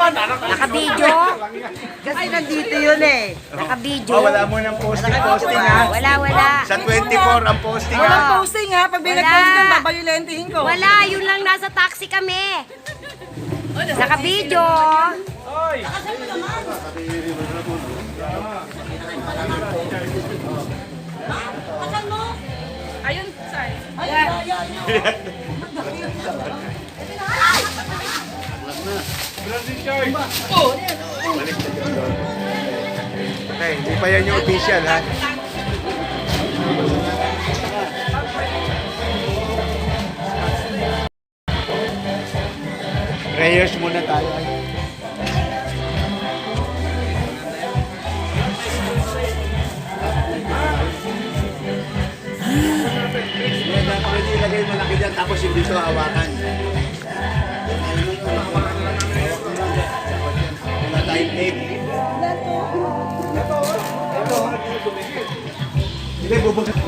Naka-video. Kasi nandito yun eh. Naka-video. Oh, wala mo ng posting ha. Wala. Sa 24 ang posting ha. Walang posting ha. Pag binag-posting, babayulentehin ko. Wala, yun lang nasa taxi kami. Naka-video. Ayun, sorry. Okay, hindi pa yan yung official ha. Prayers muna tayo. Pwede ilagay mo laki dyan tapos yung dito hawakan. Wala tayong tape. Hindi, bubog.